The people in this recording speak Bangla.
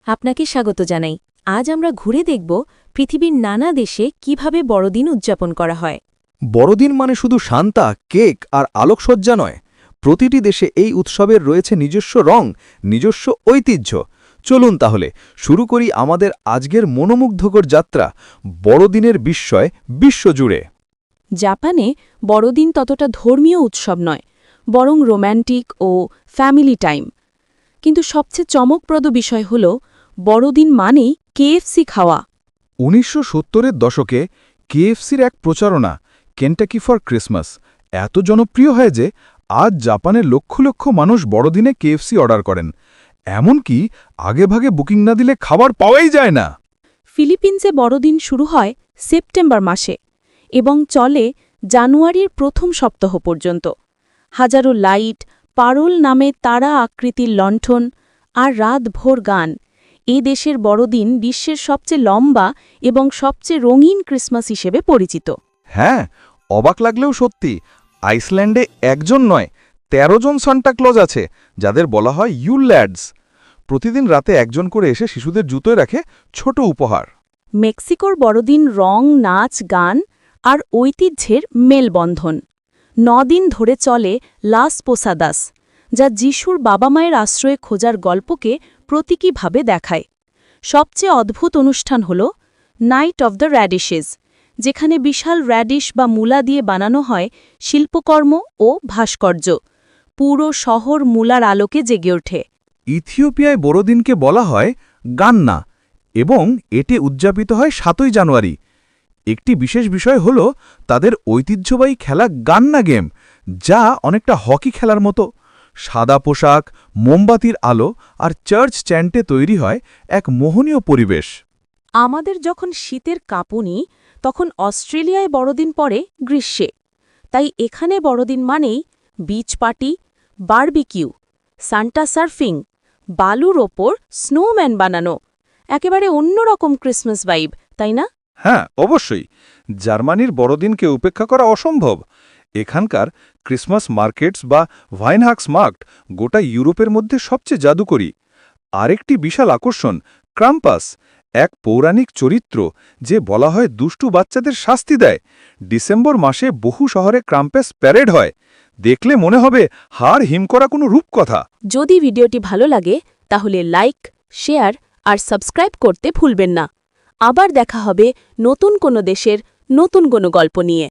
আপনাকে স্বাগত জানাই। আজ আমরা ঘুরে দেখব পৃথিবীর নানা দেশে কিভাবে বড়দিন উদযাপন করা হয়। বড়দিন মানে শুধু সান্তা, কেক আর আলোকসজ্জা নয়। প্রতিটি দেশে এই উৎসবের রয়েছে নিজস্ব রং, নিজস্ব ঐতিহ্য। চলুন তাহলে শুরু করি আমাদের আজকের মনোমুগ্ধকর যাত্রা বড়দিনের বিস্ময় বিশ্বজুড়ে। জাপানে বড়দিন ততটা ধর্মীয় উৎসব নয়, বরং রোম্যান্টিক ও ফ্যামিলি টাইম। কিন্তু সবচেয়ে চমকপ্রদ বিষয় হল বড়দিন মানেই কেএফসি খাওয়া। ১৯৭০-এর দশকে কেএফসির এক প্রচারণা, কেন্টাকি ফর ক্রিসমাস, এত জনপ্রিয় হয় যে আজ জাপানের লক্ষ লক্ষ মানুষ বড়দিনে কেএফসি অর্ডার করেন। এমনকি আগেভাগে বুকিং না দিলে খাবার পাওয়াই যায় না। ফিলিপিন্সে বড়দিন শুরু হয় সেপ্টেম্বর মাসে এবং চলে জানুয়ারির প্রথম সপ্তাহ পর্যন্ত। হাজারো লাইট, পারোল নামে তারা আকৃতির লণ্ঠন আর রাতভর গান। এই দেশের বড়দিন বিশ্বের সবচেয়ে লম্বা এবং সবচেয়ে রঙিন ক্রিসমাস হিসেবে পরিচিত। হ্যাঁ, অবাক লাগলেও সত্যি, আইসল্যান্ডে একজন নয় ১৩ জন সান্টাক্লজ আছে, যাদের বলা হয় ইউল্যাডস। প্রতিদিন রাতে একজন করে এসে শিশুদের জুতোয় রাখে ছোট উপহার। মেক্সিকোর বড়দিন রং, নাচ, গান আর ঐতিহ্যের মেলবন্ধন। ৯ দিন ধরে চলে লাস পোসাদাস, যা যিশুর বাবা মায়ের আশ্রয়ে খোঁজার গল্পকে প্রতীকীভাবে দেখায়। সবচেয়ে অদ্ভুত অনুষ্ঠান হল নাইট অব দ্য র্যাডিশেস, যেখানে বিশাল র্যাডিশ বা মূলা দিয়ে বানানো হয় শিল্পকর্ম ও ভাস্কর্য। পুরো শহর মূলার আলোকে জেগে ওঠে। ইথিওপিয়ায় বড়দিনকে বলা হয় গান্না এবং এটি উদযাপিত হয় ৭ই জানুয়ারি। একটি বিশেষ বিষয় হল তাদের ঐতিহ্যবাহী খেলা গান্না গেম, যা অনেকটা হকি খেলার মতো। সাদা পোশাক, মোমবাতির আলো আর চার্চ চ্যান্টে তৈরি হয় এক মোহনীয় পরিবেশ। আমাদের যখন শীতের কাঁপুনি, তখন অস্ট্রেলিয়ায় বড়দিন পড়ে গ্রীষ্মে। তাই এখানে বড়দিন মানেই beach party, barbecue, Santa surfing, বালুর ওপর স্নোম্যান বানানো। একেবারে অন্যরকম ক্রিসমাস ভাইব, তাই না? হ্যাঁ, অবশ্যই। জার্মানির বড়দিনকে উপেক্ষা করা অসম্ভব। এখানকার ক্রিসমাস মার্কেটস বা ভাইনহাক্স মার্কট গোটা ইউরোপের মধ্যে সবচেয়ে জাদুকরী। আরেকটি বিশাল আকর্ষণ ক্রাম্পাস, এক পৌরাণিক চরিত্র যে বলা হয় দুষ্টু বাচ্চাদের শাস্তি দেয়। ডিসেম্বর মাসে বহু শহরে ক্রাম্পাস প্যারেড হয়। দেখলে মনে হবে হাড় হিম করা কোনো রূপকথা। যদি ভিডিওটি ভালো লাগে তাহলে লাইক, শেয়ার আর সাবস্ক্রাইব করতে ভুলবেন না। আবার দেখা হবে নতুন কোনো দেশের নতুন কোনো গল্প নিয়ে।